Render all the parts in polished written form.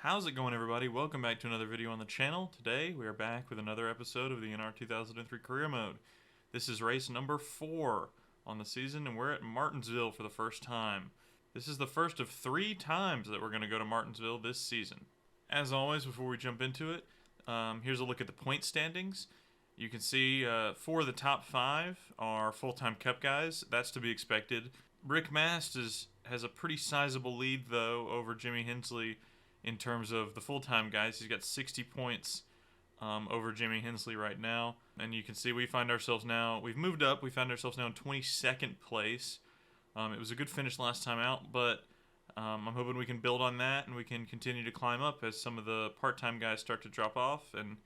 How's it going, everybody? Welcome back to another video on the channel. Today we are back with another episode of the NR2003 career mode. This is race number 4 on the season, and we're at Martinsville for the first time. This is the first of 3 times that we're going to go to Martinsville this season. As always, before we jump into it, here's a look at the point standings. You can see 4 of the top 5 are full-time Cup guys. That's to be expected. Rick Mast has a pretty sizable lead, though, over Jimmy Hensley in terms of the full-time guys. He's got 60 points over Jimmy Hensley right now. And you can see we've moved up. We found ourselves now in 22nd place. It was a good finish last time out, but I'm hoping we can build on that and we can continue to climb up as some of the part-time guys start to drop off, and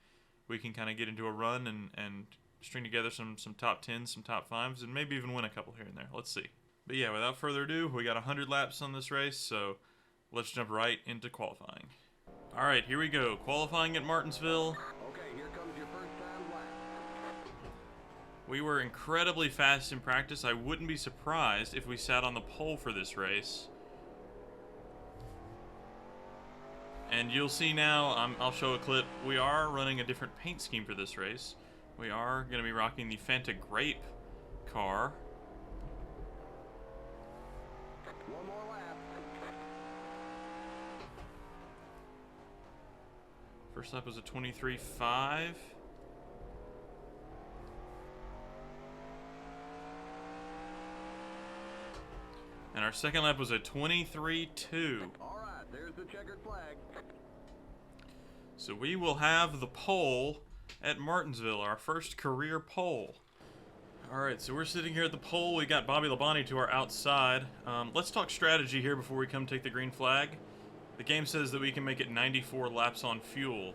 we can kind of get into a run and string together some top 10s, some top 5s, and maybe even win a couple here and there. Let's see. But yeah, without further ado, we got 100 laps on this race, so let's jump right into qualifying. Alright, here we go. Qualifying at Martinsville. Okay, here comes your first time lap. We were incredibly fast in practice. I wouldn't be surprised if we sat on the pole for this race. And you'll see now, I'll show a clip, we are running a different paint scheme for this race. We are going to be rocking the Fanta Grape car. One more lap. First lap was a 23.5. And our second lap was a 23.2. All right, there's the checkered flag. So we will have the pole at Martinsville, our first career pole. Alright, so we're sitting here at the pole. We got Bobby Labonte to our outside. Let's talk strategy here before we come take the green flag. The game says that we can make it 94 laps on fuel.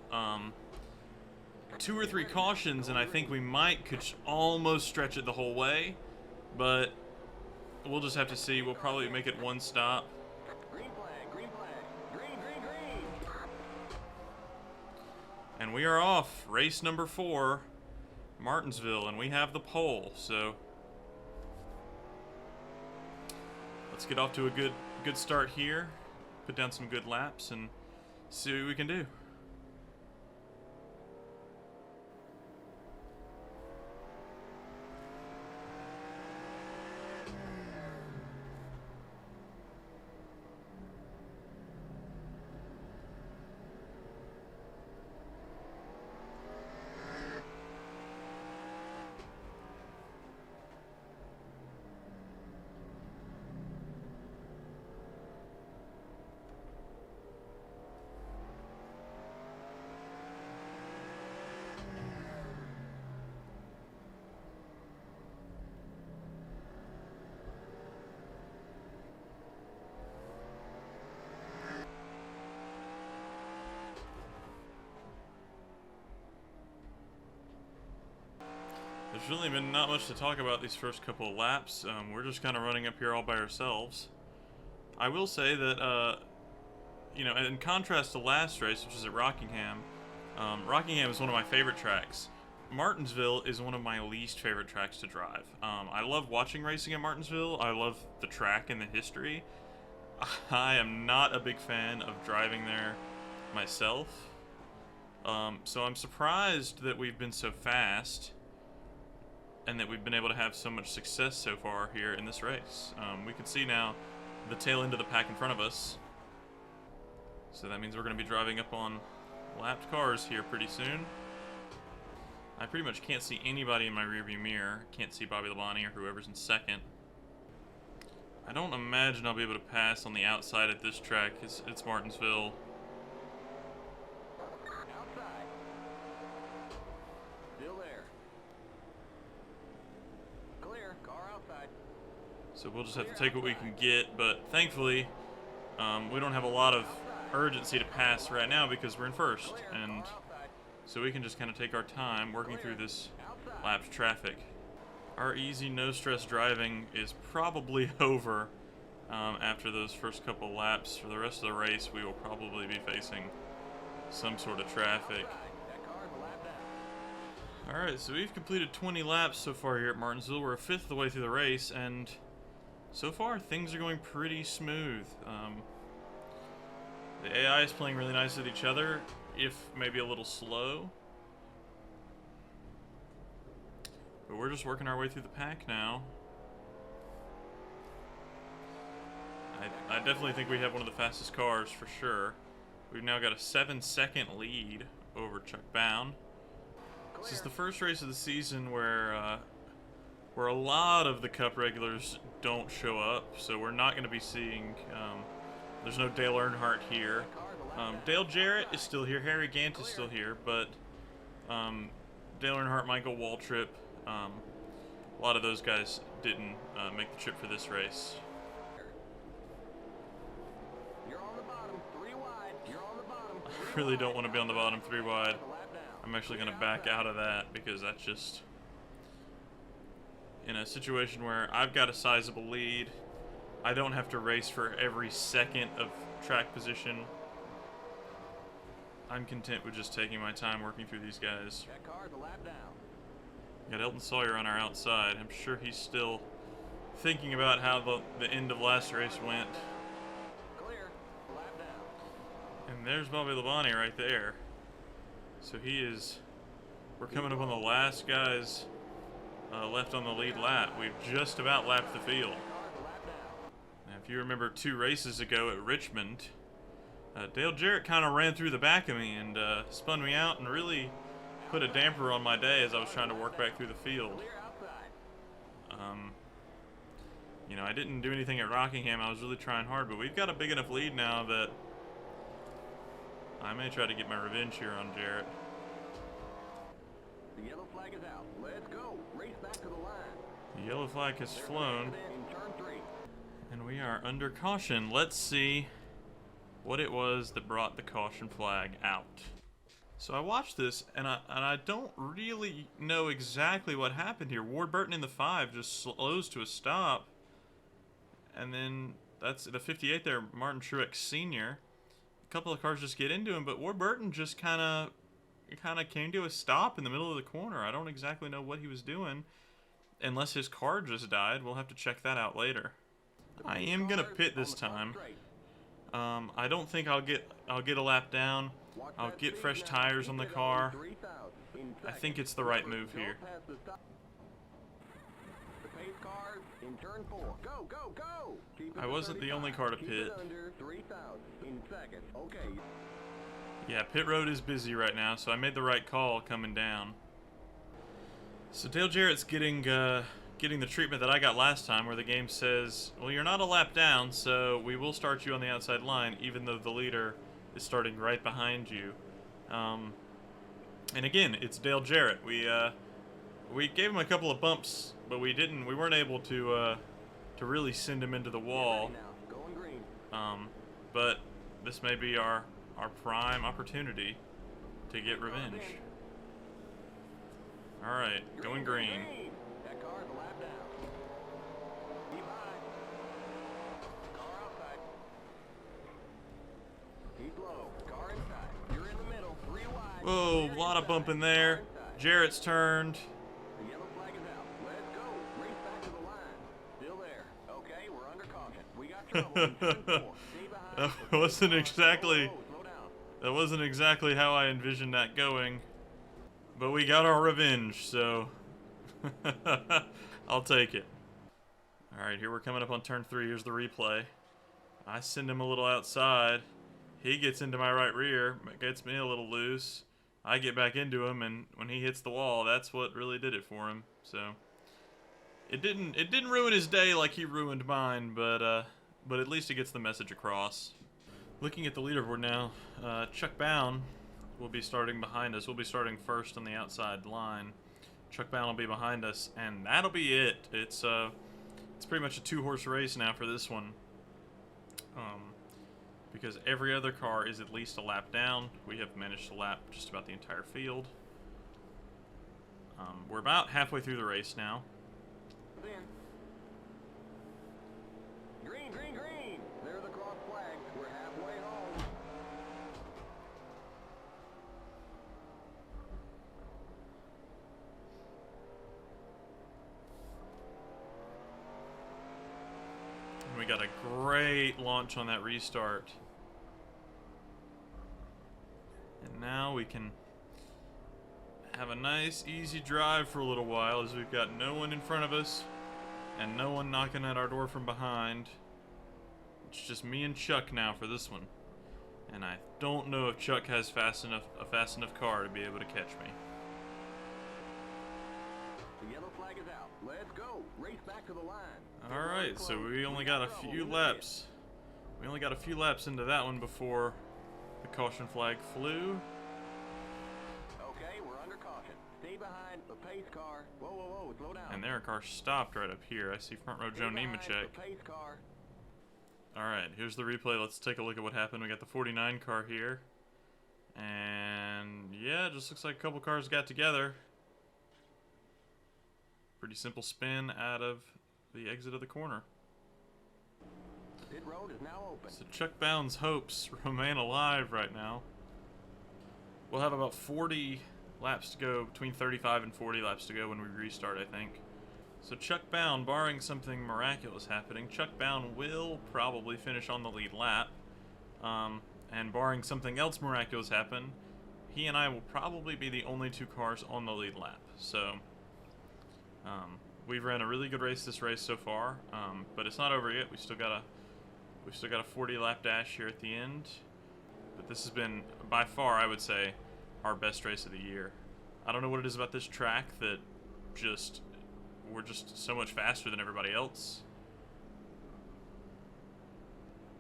2 or 3 cautions, and I think we could almost stretch it the whole way, but we'll just have to see. We'll probably make it 1 stop. Green flag, green flag. Green, green, green. And we are off. Race number 4, Martinsville, and we have the pole, so let's get off to a good start here. Put down some good laps and see what we can do. There's really been not much to talk about these first couple of laps. We're just kind of running up here all by ourselves. I will say that, you know, in contrast to last race, which is at Rockingham, Rockingham is one of my favorite tracks. Martinsville is one of my least favorite tracks to drive. I love watching racing at Martinsville. I love the track and the history. I am not a big fan of driving there myself. So I'm surprised that we've been so fast and that we've been able to have so much success so far here in this race. We can see now the tail end of the pack in front of us. So that means we're going to be driving up on lapped cars here pretty soon. I pretty much can't see anybody in my rearview mirror. Can't see Bobby Labonte or whoever's in second. I don't imagine I'll be able to pass on the outside at this track. It's Martinsville. Outside. Still there. Clear, car outside. So we'll just have to take what we can get, but thankfully we don't have a lot of urgency to pass right now because we're in first, and so we can just kind of take our time working through this lapped traffic. Our easy, no-stress driving is probably over after those first couple laps. For the rest of the race, we will probably be facing some sort of traffic. Alright, so we've completed 20 laps so far here at Martinsville. We're a fifth of the way through the race, and so far things are going pretty smooth. The AI is playing really nice with each other, if maybe a little slow. But we're just working our way through the pack now. I definitely think we have one of the fastest cars for sure. We've now got a 7-second lead over Chuck Bound. This is the first race of the season where a lot of the Cup regulars don't show up, so we're not going to be seeing. There's no Dale Earnhardt here. Dale Jarrett is still here. Harry Gant is still here, but Dale Earnhardt, Michael Waltrip, a lot of those guys didn't make the trip for this race. I really don't want to be on the bottom 3 wide. I'm actually going to back out of that because that's just in a situation where I've got a sizable lead. I don't have to race for every second of track position. I'm content with just taking my time working through these guys. Got Elton Sawyer on our outside. I'm sure he's still thinking about how the end of last race went. And there's Bobby Labonte right there. So we're coming up on the last guys left on the lead lap. We've just about lapped the field. Now, if you remember 2 races ago at Richmond, Dale Jarrett kind of ran through the back of me and spun me out and really put a damper on my day as I was trying to work back through the field. You know, I didn't do anything at Rockingham. I was really trying hard, but we've got a big enough lead now that I may try to get my revenge here on Jarrett. The yellow flag is out. Let's go. Race back to the line. The yellow flag has flown. And we are under caution. Let's see what it was that brought the caution flag out. So I watched this, and I don't really know exactly what happened here. Ward Burton in the 5 just slows to a stop. And then that's the 58 there, Martin Truex Sr. A couple of cars just get into him, but Ward Burton just kind of came to a stop in the middle of the corner. I don't exactly know what he was doing, unless his car just died. We'll have to check that out later. I am gonna pit this time. I don't think I'll get a lap down. I'll get fresh tires on the car. I think it's the right move here. I wasn't the only car to pit. Yeah, pit road is busy right now, so I made the right call coming down. So Dale Jarrett's getting the treatment that I got last time, where the game says, well, you're not a lap down, so we will start you on the outside line, even though the leader is starting right behind you. And again, it's Dale Jarrett. We gave him a couple of bumps, but we weren't able to really send him into the wall. But this may be our prime opportunity to get revenge. Alright, going green. Whoa, a lot of bumping there. Jarrett's turned. The yellow flag is out. Let's go. Race back to the line. Still there. Okay, we're under caution. We got trouble in turn 4. Stay behind. That wasn't exactly how I envisioned that going. But we got our revenge, so I'll take it. Alright, here we're coming up on turn 3. Here's the replay. I send him a little outside. He gets into my right rear, gets me a little loose. I get back into him, and when he hits the wall, that's what really did it for him. So it didn't ruin his day like he ruined mine, but at least it gets the message across. Looking at the leaderboard now, Chuck Bound will be starting behind us. We'll be starting first on the outside line. Chuck Bound will be behind us, and that'll be it. It's pretty much a 2-horse race now for this one. Because every other car is at least a lap down. We have managed to lap just about the entire field. We're about halfway through the race now. Green, green, green. There's the cross flag. We're halfway home. And we got a great launch on that restart. we can have a nice, easy drive for a little while as we've got no one in front of us and no one knocking at our door from behind. It's just me and Chuck now for this one. And I don't know if Chuck has a fast enough car to be able to catch me. The yellow flag is out. Let's go. Race back to the line. Alright, so we only got a few laps. We only got a few laps into that one before the caution flag flew. Okay, we're under caution. Stay behind the pace car. Whoa, whoa, whoa, slow down. And their car stopped right up here. I see front row Joe Nemechek. The pace car. Alright, here's the replay. Let's take a look at what happened. We got the 49 car here. And yeah, it just looks like a couple cars got together. Pretty simple spin out of the exit of the corner. Pit road is now open. So Chuck Bound's hopes remain alive right now. We'll have about 40 laps to go, between 35 and 40 laps to go when we restart, I think. So Chuck Bound, barring something miraculous happening, Chuck Bound will probably finish on the lead lap. And barring something else miraculous happen, he and I will probably be the only two cars on the lead lap. So we've ran a really good race this race so far, but it's not over yet. We've still got a 40 lap dash here at the end. But this has been, by far, I would say, our best race of the year. I don't know what it is about this track that we're just so much faster than everybody else.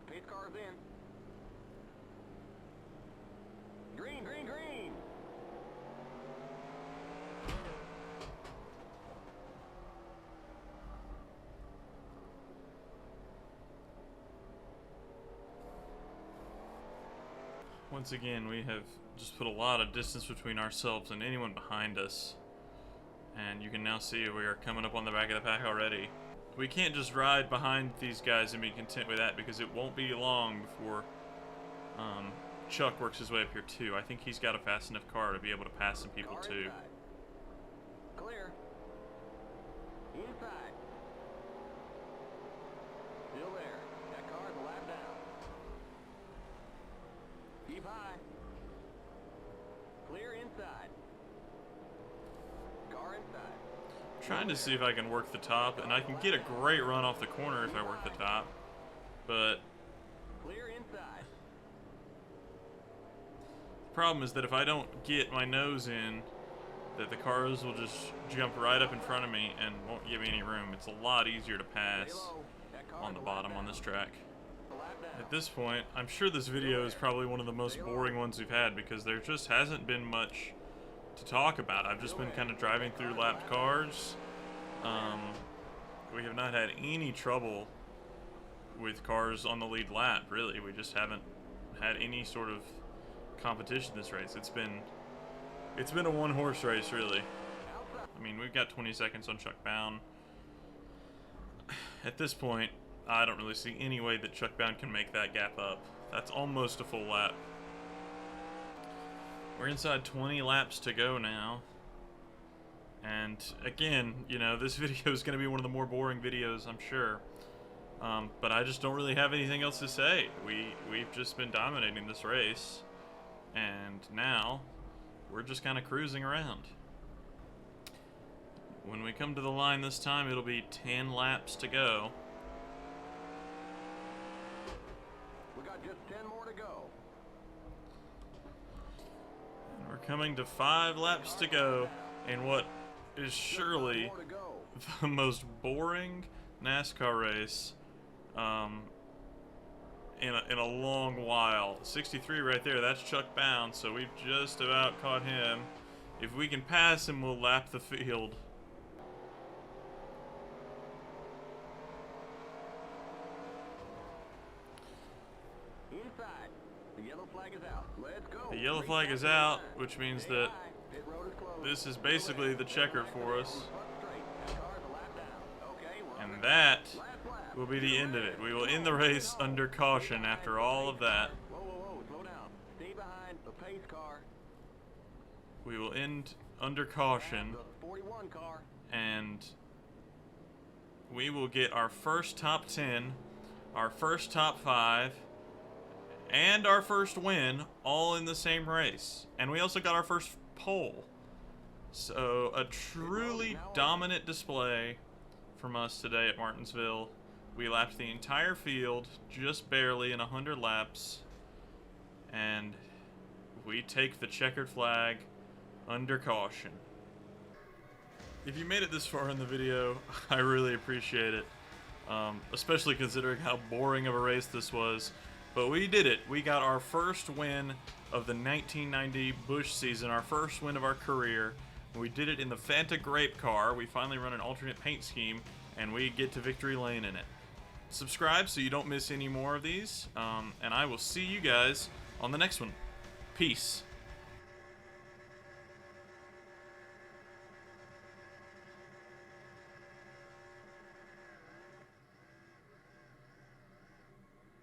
Pace car's in. Green, green, green. Once again, we have just put a lot of distance between ourselves and anyone behind us. And you can now see we are coming up on the back of the pack already. We can't just ride behind these guys and be content with that, because it won't be long before Chuck works his way up here too. I think he's got a fast enough car to be able to pass some people Car too. inside. Clear. Inside. Still there. That car's a lap down. Keep high. Clear inside. Car inside. Trying to see if I can work the top, and I can get a great run off the corner if I work the top, but Clear inside. the problem is that if I don't get my nose in, that the cars will just jump right up in front of me and won't give me any room. It's a lot easier to pass on the bottom on this track. At this point, I'm sure this video is probably one of the most boring ones we've had, because there just hasn't been much to talk about. I've just been kind of driving through lapped cars. We have not had any trouble with cars on the lead lap, really. We just haven't had any sort of competition this race. It's been a one-horse race, really. I mean, we've got 20 seconds on Chuck Bound. At this point, I don't really see any way that Chuck Bound can make that gap up. That's almost a full lap. We're inside 20 laps to go now. And again, you know, this video is going to be one of the more boring videos, I'm sure. But I just don't really have anything else to say. We've just been dominating this race. And now, we're just kind of cruising around. When we come to the line this time, it'll be 10 laps to go. We got just 10 more to go. And we're coming to 5 laps to go in what is surely More to go. the most boring NASCAR race in a long while. 63 right there, that's Chuck Bound, so we've just about caught him. If we can pass him, we'll lap the field. Inside. The yellow flag is out. Let's go. The yellow Race flag back is to the out, line. which means Stay that high. Pit road is closed. this is basically the checker for us. Straight. That car's a lap down. Okay, we're And under that lap. will be the end of it. We will end the race under caution after all of that. Whoa, whoa, whoa, slow down. Stay behind the pace car. We will end under caution, The 41 car. and we will get our first top 10, our first top 5, and our first win all in the same race. And we also got our first pole. So a truly dominant display from us today at Martinsville. We lapped the entire field just barely in 100 laps. And we take the checkered flag under caution. If you made it this far in the video, I really appreciate it. Especially considering how boring of a race this was. But we did it. We got our first win of the 1990 Busch season, our first win of our career. We did it in the Fanta Grape car. We finally run an alternate paint scheme, and we get to victory lane in it. Subscribe so you don't miss any more of these, and I will see you guys on the next one. Peace.